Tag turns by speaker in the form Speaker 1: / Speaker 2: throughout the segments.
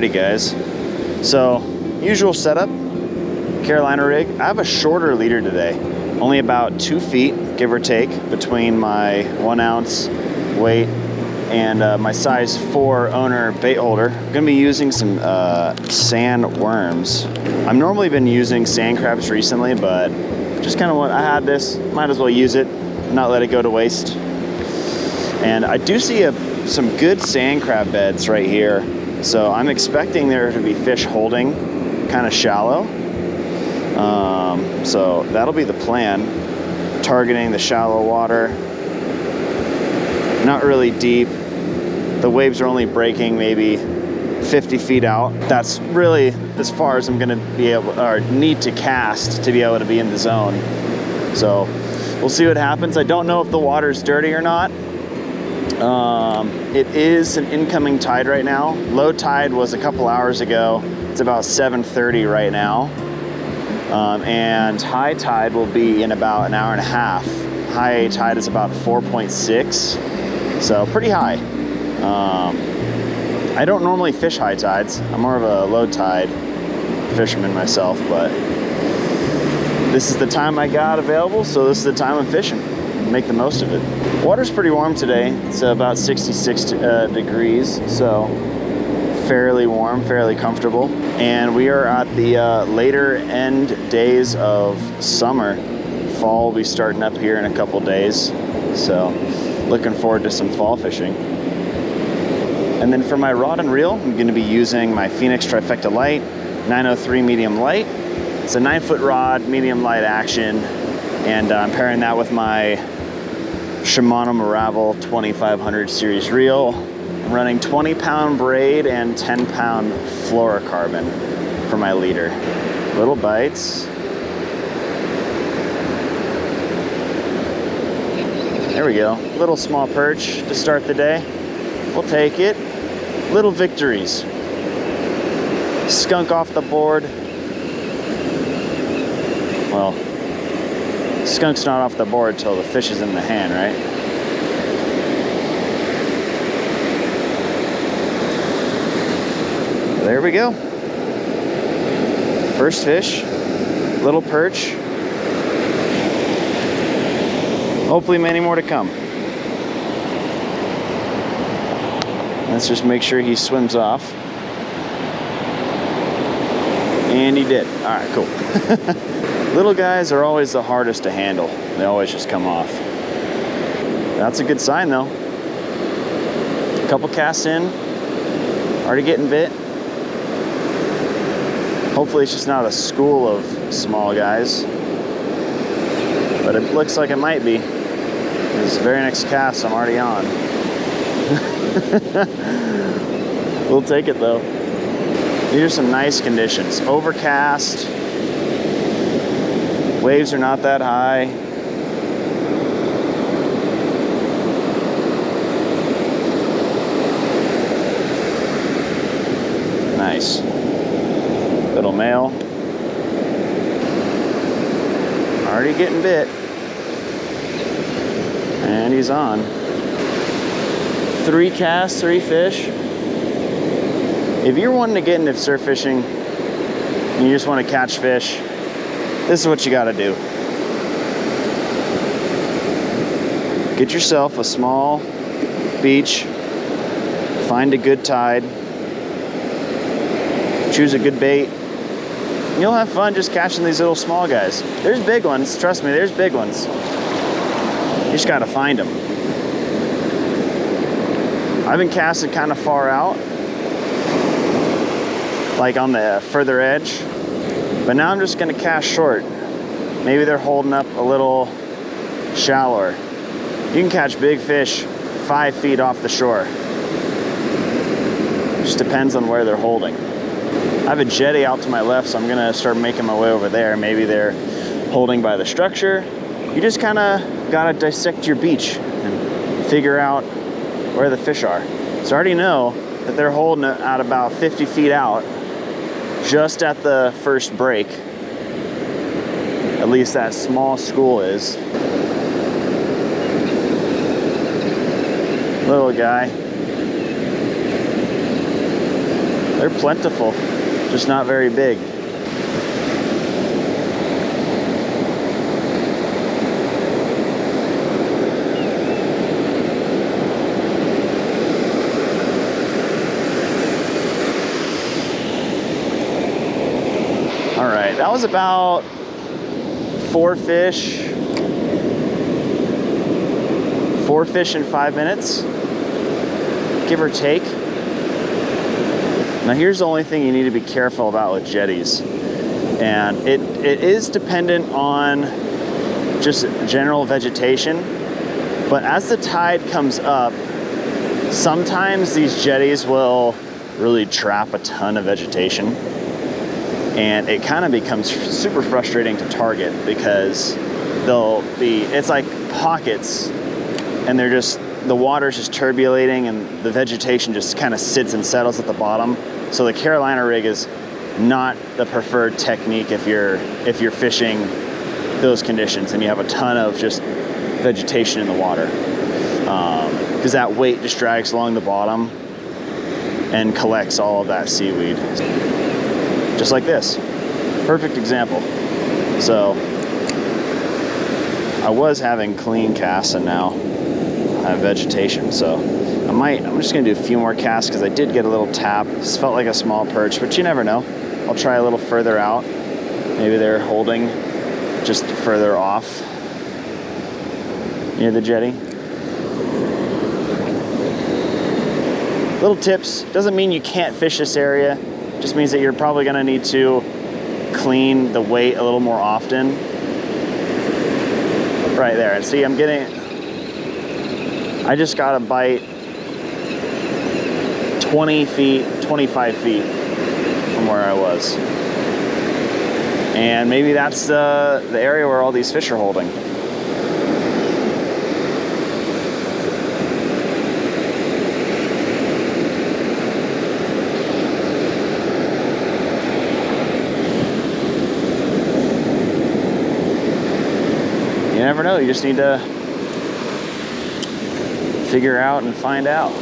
Speaker 1: Alrighty guys, so usual setup, Carolina rig. I have a shorter leader today, only about 2 feet, give or take, between my 1 ounce weight and my size 4 owner bait holder. I'm gonna be using some sandworms. I've normally been using sand crabs recently, but just kind of what I had this, might as well use it, not let it go to waste. And I do see some good sand crab beds right here. So I'm expecting there to be fish holding kind of shallow. So that'll be the plan. Targeting the shallow water. Not really deep. The waves are only breaking maybe 50 feet out. That's really as far as I'm gonna be able, or need to cast to be able to be in the zone. So we'll see what happens. I don't know if the water's dirty or not. It is an incoming tide right now. Low tide was a couple hours ago. It's about 7:30 right now. And high tide will be in about an hour and a half. High tide is about 4.6, so pretty high. I don't normally fish high tides. I'm more of a low tide fisherman myself, but this is the time I got available, so this is the time I'm fishing. Make the most of it. Water's pretty warm today. It's about 66 degrees, so fairly warm, fairly comfortable. And we are at the later end days of summer. Fall will be starting up here in a couple days, so looking forward to some fall fishing. And then for my rod and reel, I'm going to be using my Phenix Trifecta Lite 903 medium light. It's a 9-foot rod, medium light action, and I'm pairing that with my Shimano Miravel 2500 series reel. I'm running 20-pound braid and 10-pound fluorocarbon for my leader. Little bites. There we go. Little small perch to start the day. We'll take it. Little victories. Skunk off the board. Well, skunk's not off the board till the fish is in the hand, right? There we go. First fish, little perch. Hopefully many more to come. Let's just make sure he swims off. And he did. All right, cool. Little guys are always the hardest to handle. They always just come off. That's a good sign though. A couple casts in, already getting bit. Hopefully it's just not a school of small guys, but it looks like it might be. This very next cast I'm already on. We'll take it though. These are some nice conditions. Overcast. Waves are not that high. Nice. Little male. Already getting bit. And he's on. 3 casts, 3 fish. If you're wanting to get into surf fishing and you just want to catch fish, this is what you got to do. Get yourself a small beach, find a good tide, choose a good bait, and you'll have fun just catching these little small guys. There's big ones, trust me, there's big ones. You just got to find them. I've been casting kind of far out, like on the further edge. But now I'm just gonna cast short. Maybe they're holding up a little shallower. You can catch big fish 5 feet off the shore. Just depends on where they're holding. I have a jetty out to my left, so I'm gonna start making my way over there. Maybe they're holding by the structure. You just kinda gotta dissect your beach and figure out where the fish are. So I already know that they're holding it at about 50 feet out, just at the first break. At least that small school is. Little guy. They're plentiful, just not very big. All right, that was about 4 fish in 5 minutes, give or take. Now here's the only thing you need to be careful about with jetties, and it is dependent on just general vegetation, but as the tide comes up, sometimes these jetties will really trap a ton of vegetation, and it kind of becomes super frustrating to target because it's like pockets, and the water's just turbulating and the vegetation just kind of sits and settles at the bottom. So the Carolina rig is not the preferred technique if you're fishing those conditions and you have a ton of just vegetation in the water, because that weight just drags along the bottom and collects all of that seaweed. Just like this. Perfect example. So I was having clean casts and now I have vegetation. So I'm just gonna do a few more casts because I did get a little tap. This felt like a small perch, but you never know. I'll try a little further out. Maybe they're holding just further off near the jetty. Little tips, doesn't mean you can't fish this area. Just means that you're probably gonna need to clean the weight a little more often. Right there, and see, I just got a bite 20 feet, 25 feet from where I was. And maybe that's the area where all these fish are holding. You never know, you just need to figure out and find out.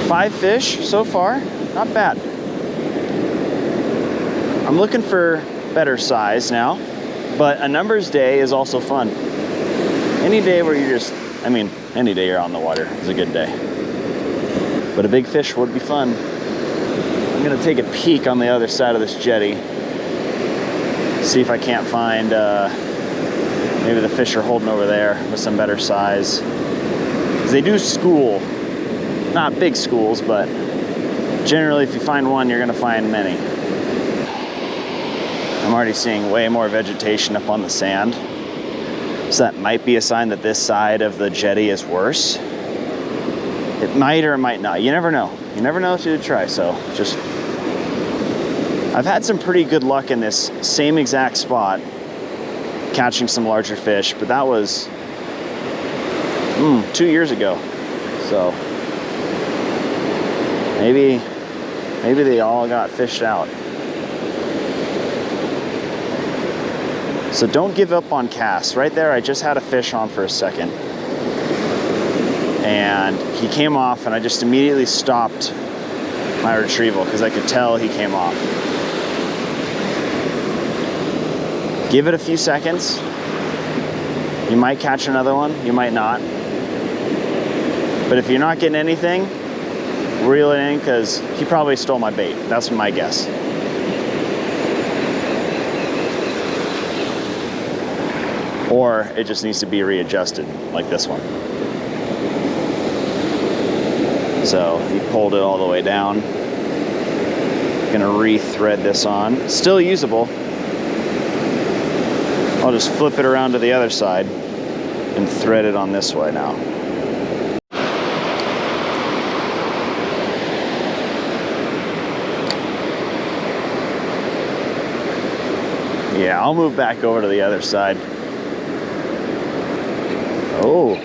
Speaker 1: 5 fish so far, not bad. I'm looking for better size now, but a numbers day is also fun. Any day where any day you're on the water is a good day. But a big fish would be fun. I'm gonna take a peek on the other side of this jetty, see if I can't find, maybe the fish are holding over there with some better size. 'Cause they do school, not big schools, but generally if you find one, you're gonna find many. I'm already seeing way more vegetation up on the sand. So that might be a sign that this side of the jetty is worse. It might or it might not. You never know. You never know until you try, so just... I've had some pretty good luck in this same exact spot, catching some larger fish, but that was 2 years ago. So maybe they all got fished out. So don't give up on casts. Right there, I just had a fish on for a second, and he came off, and I just immediately stopped my retrieval because I could tell he came off. Give it a few seconds. You might catch another one, you might not. But if you're not getting anything, reel it in because he probably stole my bait. That's my guess. Or it just needs to be readjusted, like this one. So he pulled it all the way down. Gonna re-thread this on. Still usable. I'll just flip it around to the other side and thread it on this way now. Yeah, I'll move back over to the other side. Oh,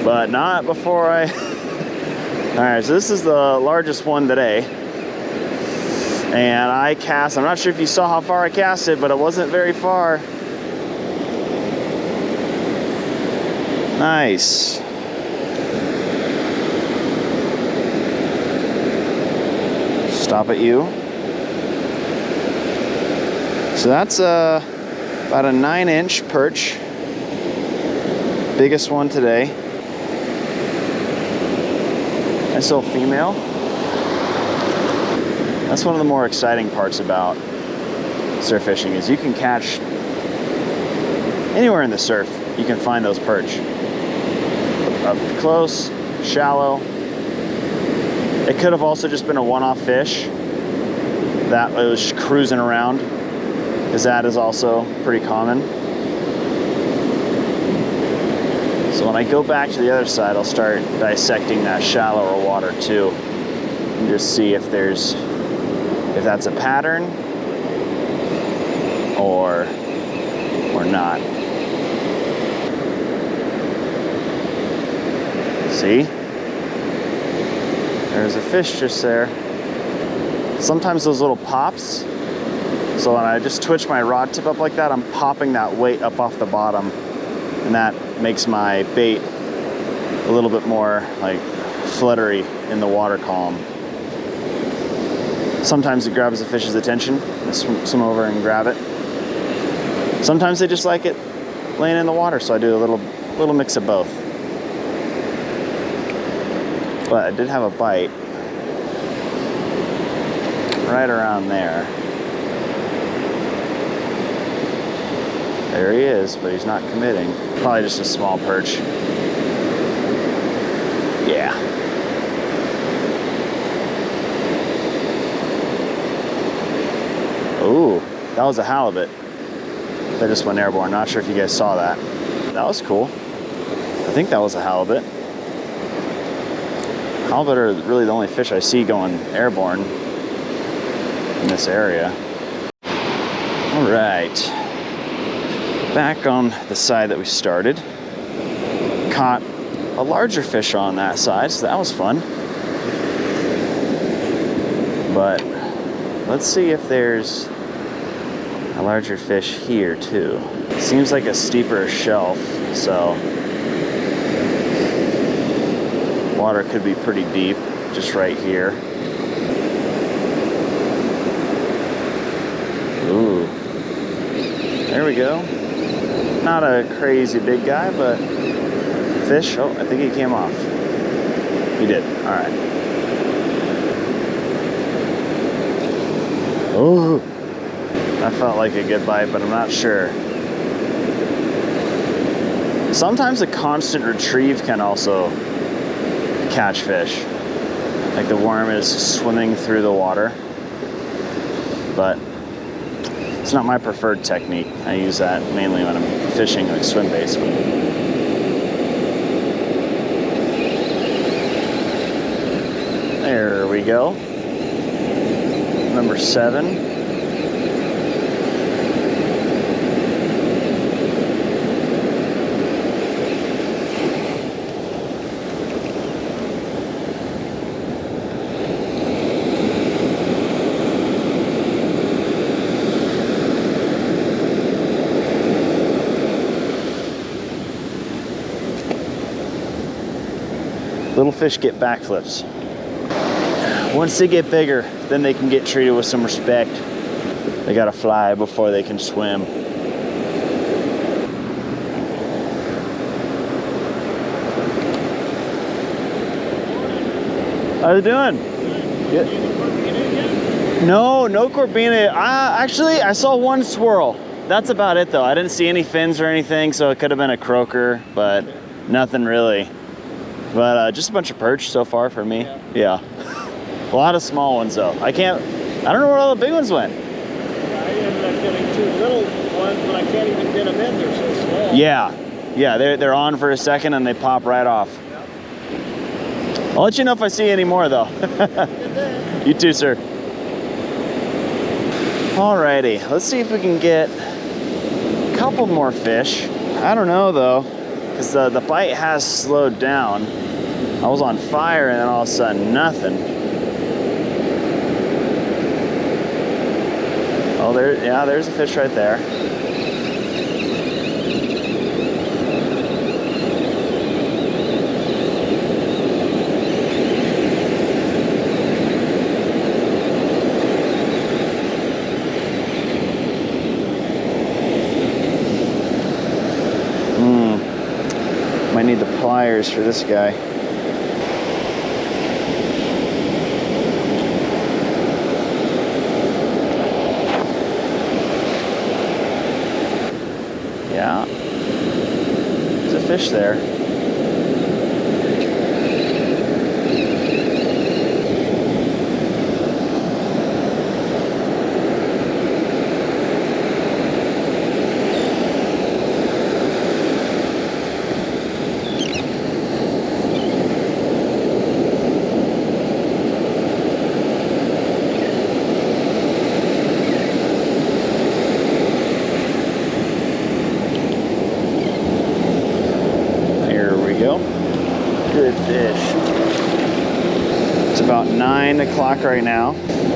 Speaker 1: but not before I... All right, so this is the largest one today. And I cast, I'm not sure if you saw how far I cast it, but it wasn't very far. Nice. Stop at you. So that's about a 9-inch perch. Biggest one today. Nice little female. That's one of the more exciting parts about surf fishing is you can catch anywhere in the surf. You can find those perch. Up close, shallow. It could have also just been a one-off fish that was cruising around, because that is also pretty common. So when I go back to the other side, I'll start dissecting that shallower water too, and just see if that's a pattern or not. See? There's a fish just there. Sometimes those little pops, so when I just twitch my rod tip up like that, I'm popping that weight up off the bottom, and that makes my bait a little bit more like fluttery in the water column. Sometimes it grabs the fish's attention, I swim over and grab it. Sometimes they just like it laying in the water, so I do a little mix of both. But I did have a bite right around there. There he is, but he's not committing. Probably just a small perch. Yeah. Ooh, that was a halibut. That just went airborne. Not sure if you guys saw that. That was cool. I think that was a halibut. Halibut are really the only fish I see going airborne in this area. All right. Back on the side that we started. Caught a larger fish on that side, so that was fun. But let's see if there's a larger fish here too. Seems like a steeper shelf, so water could be pretty deep just right here. Ooh, there we go. Not a crazy big guy, but fish. Oh, I think he came off. He did. All right. Oh, that felt like a good bite, but I'm not sure. Sometimes a constant retrieve can also catch fish. Like the worm is swimming through the water. But it's not my preferred technique. I use that mainly when I'm fishing like swim baits. There we go. Number 7. Little fish get backflips. Once they get bigger, then they can get treated with some respect. They gotta fly before they can swim. How you doing? Good. No Corbina. Actually, I saw one swirl. That's about it though. I didn't see any fins or anything, so it could have been a croaker, but nothing really. But just a bunch of perch so far for me. Yeah. A lot of small ones though. I don't know where all the big ones went.
Speaker 2: I ended up getting 2 little ones, but I can't even get them in. They're so small.
Speaker 1: Yeah. Yeah, they're on for a second and they pop right off. Yep. I'll let you know if I see any more though. You too, sir. Alrighty, let's see if we can get a couple more fish. I don't know though, because the bite has slowed down. I was on fire and then all of a sudden nothing. Oh, there's a fish right there. Might need the pliers for this guy. Yeah, there's a fish there. Good fish. It's about 9 o'clock right now.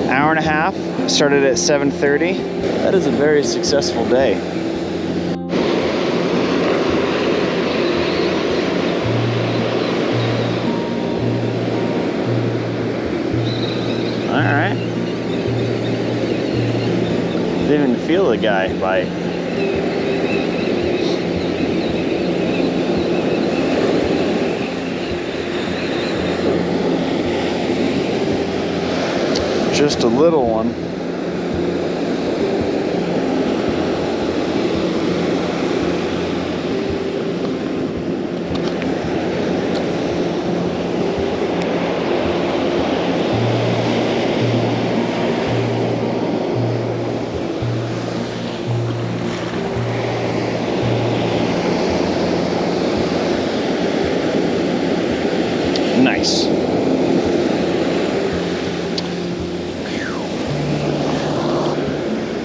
Speaker 1: Hour and a half. Started at 7:30. That is a very successful day. All right. Didn't even feel the guy bite. Just a little one. Nice.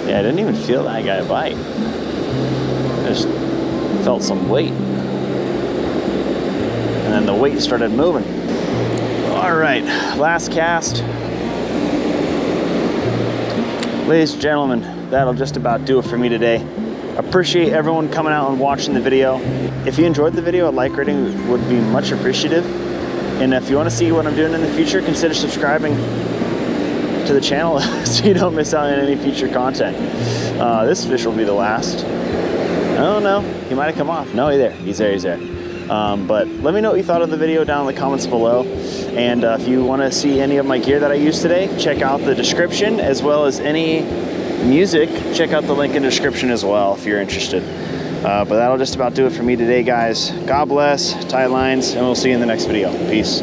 Speaker 1: Yeah, I didn't even feel that guy bite. I just felt some weight. And then the weight started moving. All right, last cast. Ladies and gentlemen, that'll just about do it for me today. Appreciate everyone coming out and watching the video. If you enjoyed the video, a like rating would be much appreciative. And if you want to see what I'm doing in the future, consider subscribing to the channel so you don't miss out on any future content. This fish will be the last. I don't know, he might have come off. No, he's there. But let me know what you thought of the video down in the comments below. And if you want to see any of my gear that I used today, check out the description, as well as any music. Check out the link in the description as well if you're interested. But that'll just about do it for me today, guys. God bless, tight lines, and we'll see you in the next video. Peace.